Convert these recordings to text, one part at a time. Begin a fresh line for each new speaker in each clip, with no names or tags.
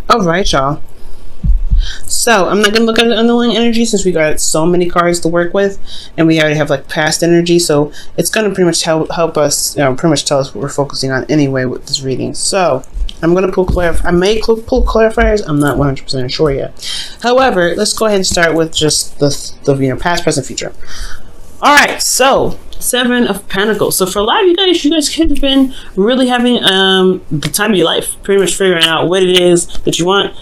All right, y'all. So I'm not gonna look at the underlying energy since we got so many cards to work with, and we already have like past energy. So it's gonna pretty much help us, pretty much tell us what we're focusing on anyway with this reading. So I'm gonna pull I may pull clarifiers. I'm not 100% sure yet. However, let's go ahead and start with just the past, present, future. All right, so Seven of Pentacles. So for a lot of you guys could have been really having the time of your life, pretty much figuring out what it is that you want.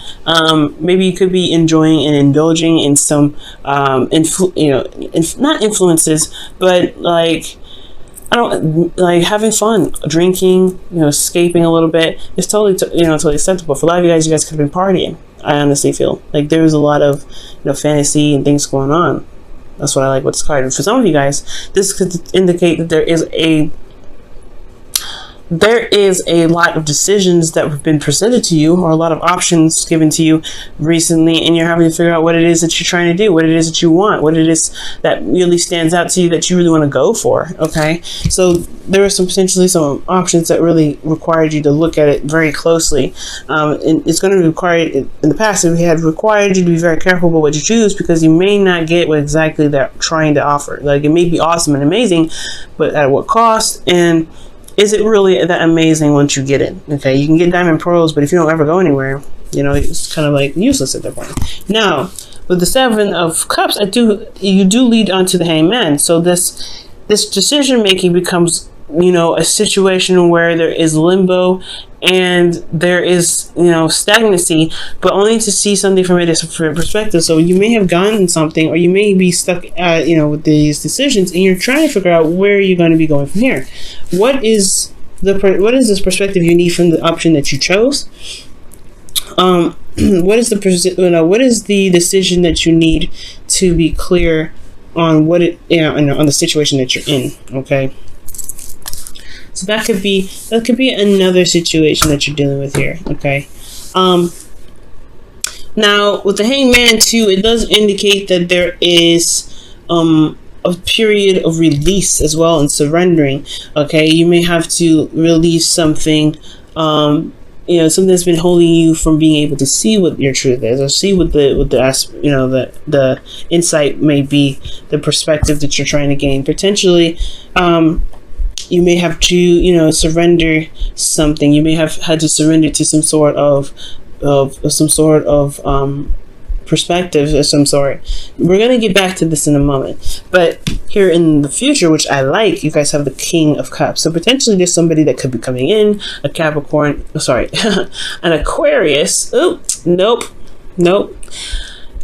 Maybe you could be enjoying and indulging in some not influences, but like having fun, drinking, escaping a little bit. It's totally totally acceptable. For a lot of you guys could have been partying. I honestly feel like there was a lot of fantasy and things going on. That's what I like with this card. And for some of you guys, this could indicate that there is a lot of decisions that have been presented to you, or a lot of options given to you recently, and you're having to figure out what it is that you're trying to do, what it is that you want, what it is that really stands out to you that you really want to go for. Okay, so there are potentially some options that really required you to look at it very closely, and it's going to require, in the past, we had required you to be very careful about what you choose, because you may not get what exactly they're trying to offer. Like, it may be awesome and amazing, but at what cost? And is it really that amazing once you get it? Okay, you can get diamond pearls, but if you don't ever go anywhere, it's kind of like useless at that point. Now, with the Seven of Cups, you do lead on to the Hangman. So this decision making becomes, a situation where there is limbo and there is, stagnancy, but only to see something from a different perspective. So you may have gotten something, or you may be stuck, with these decisions, and you're trying to figure out where you're going to be going from here. What is this perspective you need from the option that you chose? What is the decision that you need to be clear on on the situation that you're in? Okay. So that could be another situation that you're dealing with here. Okay. Now with the Hangman too, it does indicate that there is a period of release as well, and surrendering. Okay, you may have to release something, something that's been holding you from being able to see what your truth is, or see what the insight may be, the perspective that you're trying to gain. Potentially, you may have to, surrender something. You may have had to surrender to some sort of perspective of some sort. We're going to get back to this in a moment. But here in the future, which I like, you guys have the King of Cups. So potentially there's somebody that could be coming in, a Capricorn, an Aquarius. Oh, nope.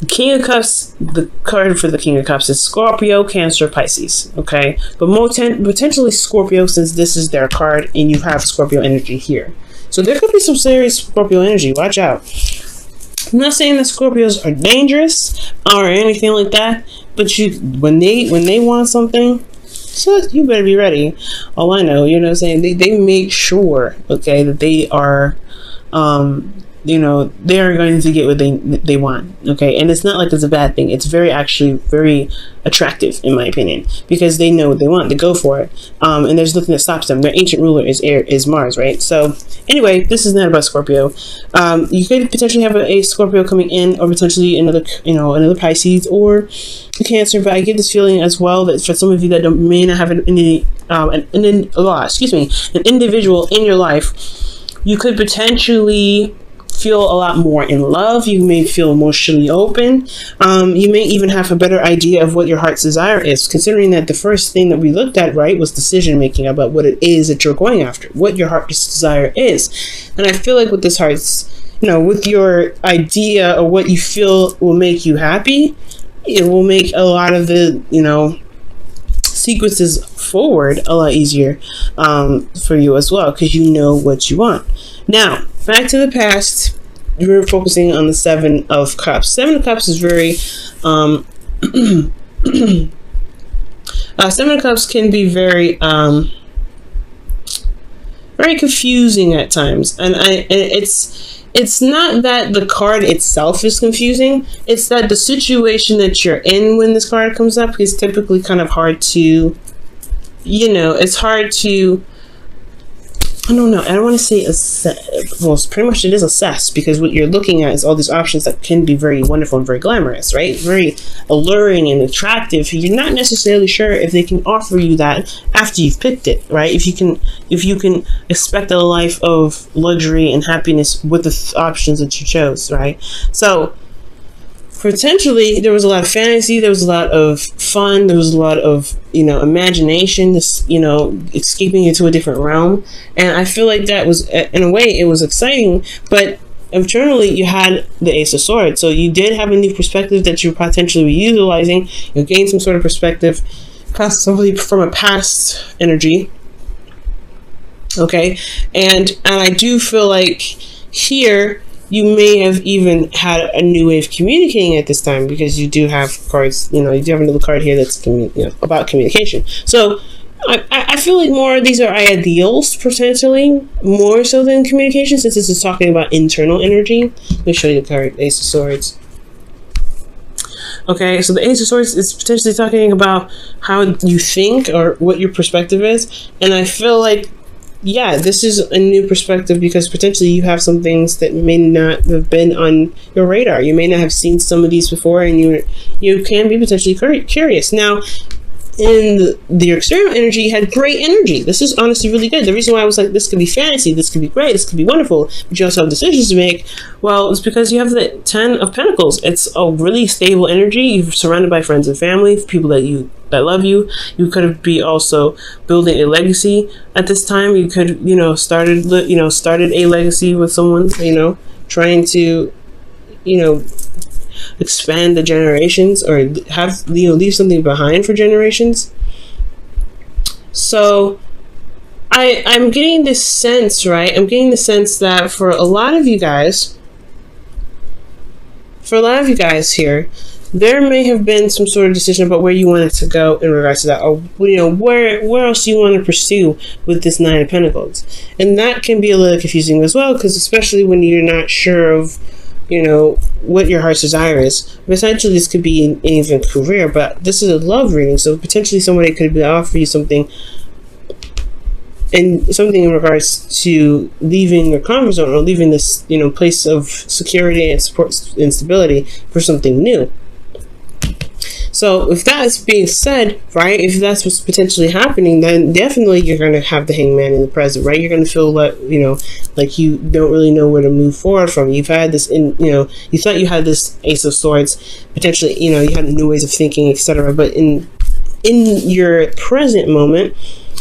King of Cups, the card for the King of Cups is Scorpio, Cancer, Pisces. Okay, but potentially Scorpio, since this is their card and you have Scorpio energy here. So there could be some serious Scorpio energy. Watch out. I'm not saying that Scorpios are dangerous or anything like that, but when they want something, so you better be ready. All I know, what I'm saying, they make sure, okay, that they are they are going to get what they want. Okay, and it's not like it's a bad thing. It's actually very attractive, in my opinion, because they know what they want. They go for it, and there's nothing that stops them. Their ancient ruler is Mars, right? So anyway, this is not about Scorpio. You could potentially have a Scorpio coming in, or potentially another Pisces or a Cancer. But I get this feeling as well that for some of you that may not have an individual in your life, you could potentially feel a lot more in love. You may feel emotionally open. You may even have a better idea of what your heart's desire is, considering that the first thing that we looked at, right, was decision making about what it is that you're going after, what your heart's desire is. And I feel like with this heart's, with your idea of what you feel will make you happy, it will make a lot of the, sequences forward a lot easier for you as well, because you know what you want. Now, back to the past, we're focusing on the Seven of Cups. Seven of Cups is very Seven of Cups can be very very confusing at times, and it's not that the card itself is confusing, it's that the situation that you're in when this card comes up is typically kind of hard to, it's hard to I don't know. I don't want to say well, pretty much it is assess, because what you're looking at is all these options that can be very wonderful and very glamorous, right? Very alluring and attractive. You're not necessarily sure if they can offer you that after you've picked it, right? If you can expect a life of luxury and happiness with the options that you chose, right? So potentially there was a lot of fantasy, there was a lot of fun, there was a lot of, imagination, this, escaping into a different realm. And I feel like that was, in a way, it was exciting, but internally you had the Ace of Swords. So you did have a new perspective that you potentially were utilizing. You gained some sort of perspective, possibly from a past energy. Okay. And I do feel like here, you may have even had a new way of communicating at this time, because you do have cards, you do have another card here that's about communication. So I feel like more of these are ideals, potentially, more so than communication, since this is talking about internal energy. Let me show you the card, Ace of Swords. Okay, so the Ace of Swords is potentially talking about how you think or what your perspective is. And I feel like, yeah, this is a new perspective, because potentially you have some things that may not have been on your radar. You may not have seen some of these before, and you can be potentially curious. Now, in the external energy, you had great energy. This is honestly really good. The reason why I was like, this could be fantasy, this could be great, this could be wonderful, but you also have decisions to make. Well, it's because you have the 10 of Pentacles. It's a really stable energy. You're surrounded by friends and family, people that love you. You could be also building a legacy at this time. You could, started a legacy with someone, trying to, expand the generations, or have, leave something behind for generations. So I'm getting this sense, right? I'm getting the sense that for a lot of you guys here, there may have been some sort of decision about where you wanted to go in regards to that, or where else you want to pursue with this Nine of Pentacles. And that can be a little confusing as well, because especially when you're not sure of what your heart's desire is. Essentially, this could be in even career, but this is a love reading, so potentially somebody could offer you something in regards to leaving your comfort zone, or leaving this place of security and support and stability for something new. So if that's being said, right, if that's what's potentially happening, then definitely you're going to have the Hangman in the present, right? You're going to feel like, like you don't really know where to move forward from. You've had this, you thought you had this Ace of Swords, potentially, you had new ways of thinking, etc. But in your present moment,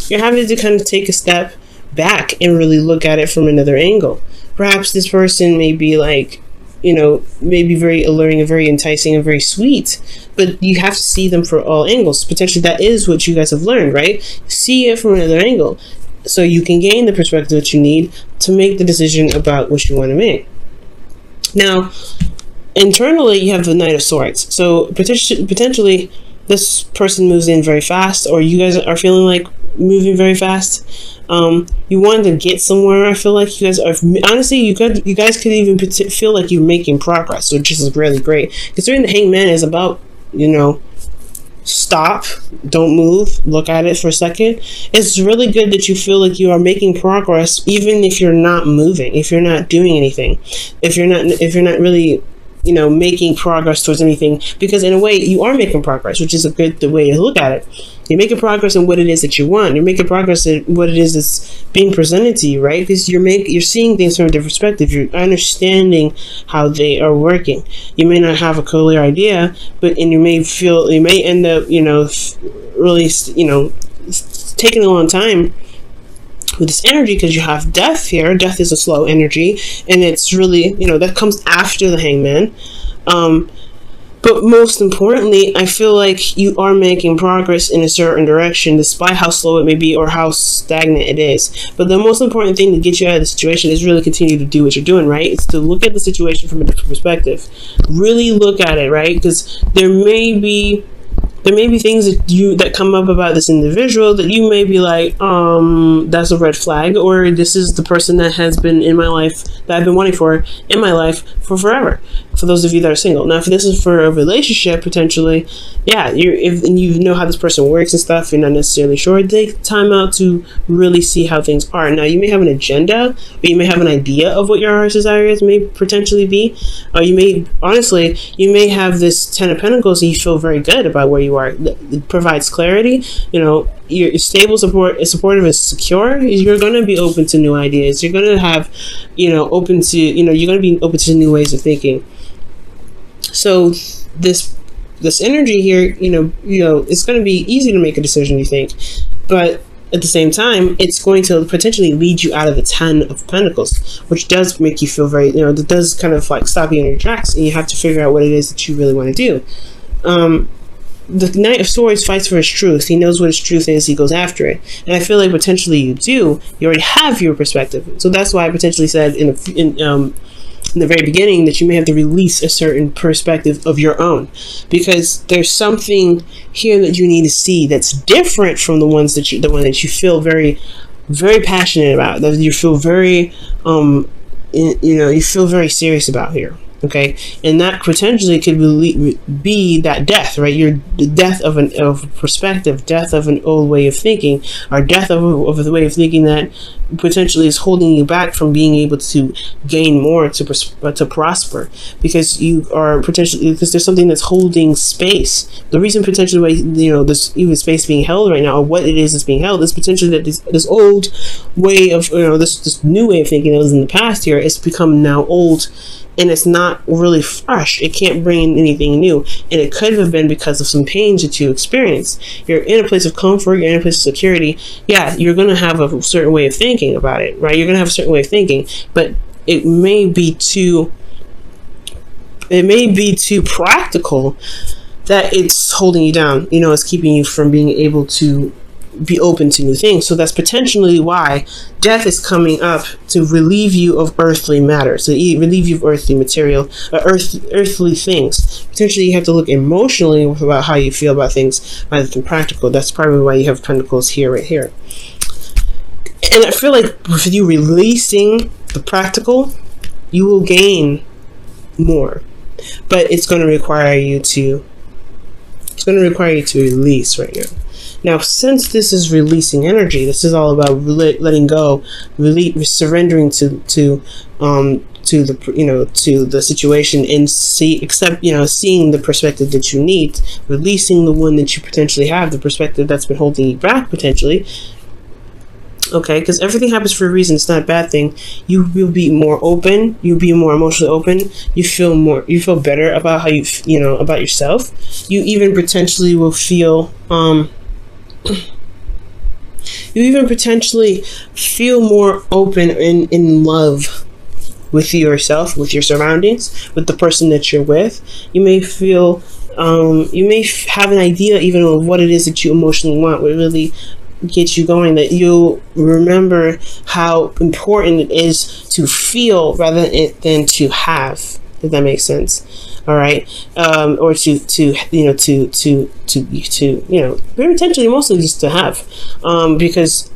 you're having to kind of take a step back and really look at it from another angle. Perhaps this person may be like, maybe very alluring and very enticing and very sweet, but you have to see them for all angles. Potentially that is what you guys have learned, right? See it from another angle, so you can gain the perspective that you need to make the decision about what you want to make. Now, internally, you have the Knight of Swords. So potentially this person moves in very fast, or you guys are feeling like moving very fast. You wanted to get somewhere. I feel like you guys are, honestly, you guys could even feel like you're making progress, which is really great, considering the Hangman is about, stop, don't move, look at it for a second. It's really good that you feel like you are making progress, even if you're not moving, if you're not doing anything, if you're not really making progress towards anything, because in a way you are making progress, which is a good way to look at it. You're making progress in what it is that you want. You're making progress in what it is that's being presented to you, right? Because you're seeing things from a different perspective. You're understanding how they are working. You may not have a clear idea, and you may end up, really, taking a long time with this energy, because you have death here. Death is a slow energy, and it's really, that comes after the Hangman. But most importantly, I feel like you are making progress in a certain direction, despite how slow it may be or how stagnant it is. But the most important thing to get you out of the situation is really continue to do what you're doing, right? It's to look at the situation from a different perspective. Really look at it, right? Because there may be there may be things that come up about this individual that you may be like, that's a red flag, or this is the person that has been in my life that I've been wanting for in my life for forever. For those of you that are single. Now, if this is for a relationship, potentially, yeah, if you know how this person works and stuff, you're not necessarily sure, take time out to really see how things are. Now, you may have an agenda, or you may have an idea of what your heart's desires may potentially be, or you may have this 10 of Pentacles and you feel very good about where you are. It provides clarity. You're stable, supportive, and secure. You're going to be open to new ideas. You're going to have, you're going to be open to new ways of thinking. So this energy here, it's going to be easy to make a decision, you think, but at the same time, it's going to potentially lead you out of the 10 of Pentacles, which does make you feel very, that does kind of like stop you in your tracks, and you have to figure out what it is that you really want to do. The Knight of Swords fights for his truth. He knows what his truth is. He goes after it. And I feel like potentially you already have your perspective. So that's why I potentially said in the very beginning that you may have to release a certain perspective of your own, because there's something here that you need to see that's different from the one that you feel very, very passionate about, that you feel very, you feel very serious about here. Okay, and that potentially could be that death, right? The death of perspective, death of an old way of thinking, or death of the way of thinking that potentially is holding you back from being able to gain more, to prosper, because there's something that's holding space. The reason potentially why this even space being held right now, or what it is that's being held, is potentially that this old way of this new way of thinking that was in the past here, it's become now old. And it's not really fresh. It can't bring in anything new. And it could have been because of some pains that you experienced. You're in a place of comfort. You're in a place of security. Yeah, you're going to have a certain way of thinking about it, right? You're going to have a certain way of thinking. But it may be too practical that it's holding you down. It's keeping you from being able to be open to new things. So that's potentially why death is coming up, to relieve you of earthly matter, so relieve you of earthly material, earthly things. Potentially you have to look emotionally about how you feel about things rather than practical. That's probably why you have Pentacles here, right here. And I feel like with you releasing the practical, you will gain more, but it's going to require you to release right now. Now, since this is releasing energy, this is all about letting go, surrendering to the situation, and seeing the perspective that you need, releasing the one that you potentially have, the perspective that's been holding you back potentially. Okay, because everything happens for a reason. It's not a bad thing. You will be more open. You'll be more emotionally open. You feel better about how about yourself. You even potentially will feel more open and in love with yourself, with your surroundings, with the person that you're with. You may feel, you may have an idea even of what it is that you emotionally want, what really gets you going, that you'll remember how important it is to feel rather than to have, if that makes sense. All right, or very intentionally, mostly just to have, because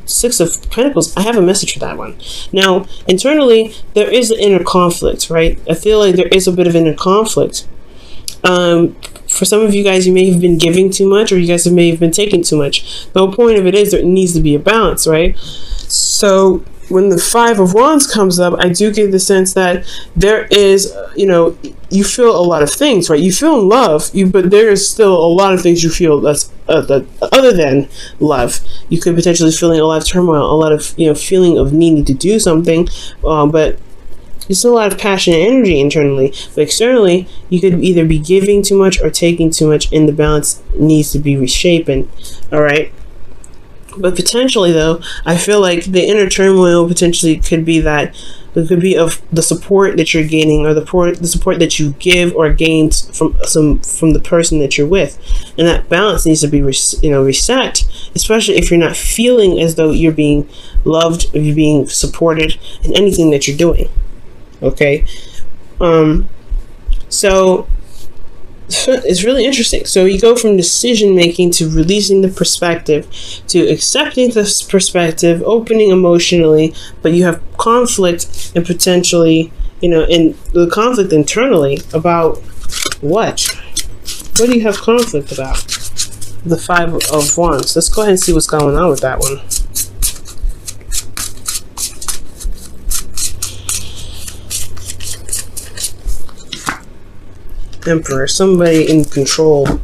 Six of Pentacles, I have a message for that one. Now, internally, there is an inner conflict, right? I feel like there is a bit of inner conflict. For some of you guys, you may have been giving too much, or you guys may have been taking too much. The whole point of it is there needs to be a balance, right? So when the Five of Wands comes up, I do get the sense that there is, you feel a lot of things, right? You feel love, but there is still a lot of things you feel that's other than love. You could potentially feeling a lot of turmoil, a lot of feeling of needing to do something, but there's still a lot of passion and energy internally. But externally, you could either be giving too much or taking too much, and the balance needs to be reshapen. All right. But potentially, though, I feel like the inner turmoil potentially could be that it could be of the support that you're gaining, or the support that you give or gain from the person that you're with, and that balance needs to be reset. Especially if you're not feeling as though you're being loved, or you're being supported in anything that you're doing. Okay, so it's really interesting. So you go from decision making to releasing the perspective to accepting this perspective, opening emotionally, but you have conflict and potentially, in the conflict internally about what? What do you have conflict about? The Five of Wands. Let's go ahead and see what's going on with that one. Emperor, somebody in control,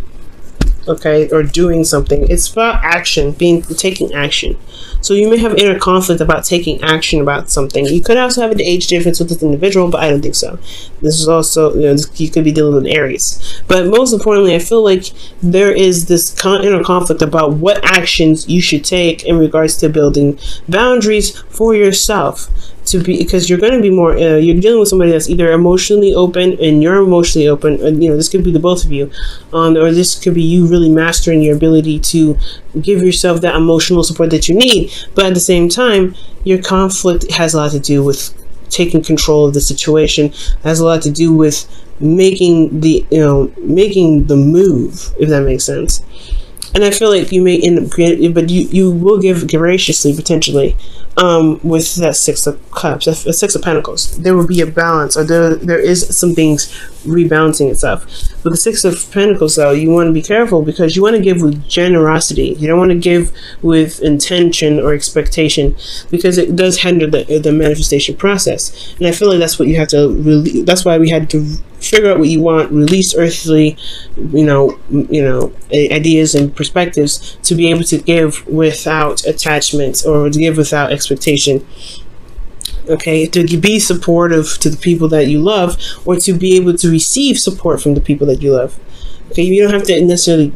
okay, or doing something. It's about action, taking action. So you may have inner conflict about taking action about something. You could also have an age difference with this individual, but I don't think so. This is also, you could be dealing with Aries. But most importantly, I feel like there is this inner conflict about what actions you should take in regards to building boundaries for yourself. Because you're going to be more, you're dealing with somebody that's either emotionally open and you're emotionally open, and this could be the both of you, or this could be you really mastering your ability to give yourself that emotional support that you need. But at the same time, your conflict has a lot to do with taking control of the situation, has a lot to do with making the move, if that makes sense. And I feel like you may end up, but you will give graciously, potentially, with that Six of Cups, a Six of Pentacles. There will be a balance, or there is some things rebalancing itself. With the Six of Pentacles, though, you want to be careful because you want to give with generosity. You don't want to give with intention or expectation, because it does hinder the manifestation process. And I feel like that's what you have to really. That's why we had to figure out what you want, release earthly, ideas and perspectives to be able to give without attachment or to give without expectation. Okay, to be supportive to the people that you love, or to be able to receive support from the people that you love. Okay, you don't have to necessarily,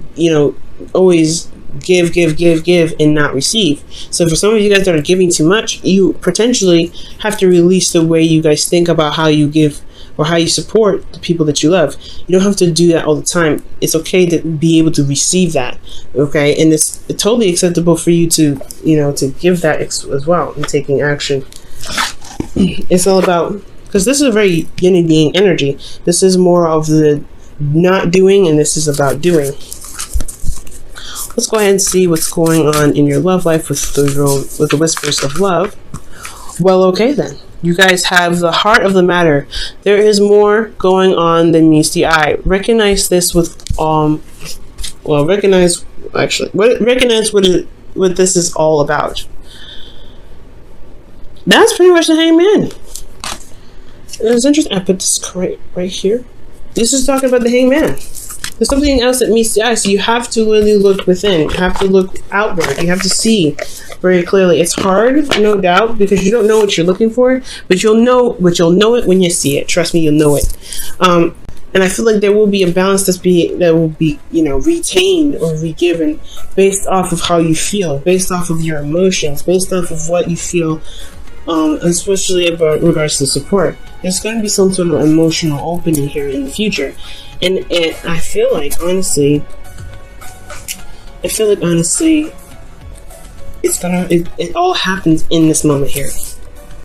always give and not receive. So for some of you guys that are giving too much, you potentially have to release the way you guys think about how you give or how you support the people that you love. You don't have to do that all the time. It's okay to be able to receive that, okay? And it's totally acceptable for you to, to give that as well and taking action. It's all about, because this is a very yin and yang energy. This is more of the not doing, and this is about doing. Let's go ahead and see what's going on in your love life with the whispers of love. Well, okay then. You guys have the heart of the matter. There is more going on than meets the eye. Recognize this with recognize what this is all about. That's pretty much the Hangman. It's interesting. I put this right here. This is talking about the Hangman. There's something else that meets the eye, so you have to really look within. You have to look outward. You have to see very clearly. It's hard, no doubt, because you don't know what you're looking for, but you'll know it when you see it. Trust me, you'll know it. And I feel like there will be a balance that will be retained or re-given based off of how you feel, based off of your emotions, based off of what you feel, especially about regards to support. There's going to be some sort of emotional opening here in the future. And I feel like honestly, it all happens in this moment here.